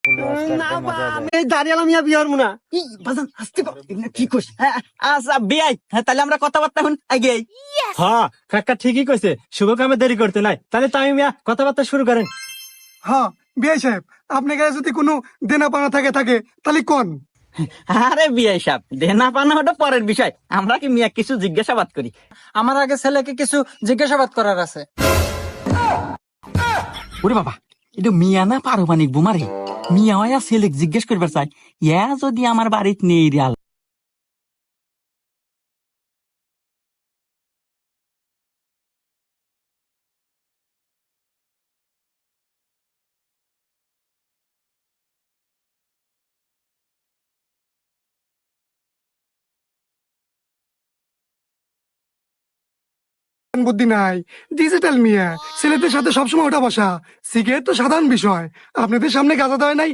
না বা আমি দাঁড়িয়ালাম ইয়া বিয়ার মুনা বাজান আসতে কি কইস আচ্ছা বিয়াই তাহলে আমরা কথাবার্তা এখন আগে হ্যাঁ কাকা ঠিকই কইছে, শুভ কামে দেরি করতে নাই। তাহলে তাই মিয়া কথাবার্তা শুরু করেন। হ্যাঁ বিআই সাহেব, আপনার কাছে যদি কোনো দেনা পানা থাকে তাহলে কোন। আরে বিয়াই সাহেব দেনা পানা ওটা পরের বিষয়, আমরা কি মিয়া কিছু জিজ্ঞাসাবাদ করি। আমার আগে ছেলেকে কিছু জিজ্ঞাসাবাদ করার আছে। ওরে বাবা এটা মিয়া না পারমাণিক বোমারে, মিয়া হইয়া ছেলে জিজ্ঞেস করবার চাই ইয়া যদি আমার বাড়িতে নেই রিয়াল। বুদ্ধি নাই, ডিজিটাল মিয়া, ছেলেদের সাথে সবসময় ওঠা বসা, সিগারেট তো সাধারণ বিষয়, আপনাদের সামনে গাঁজা দেয় নাই।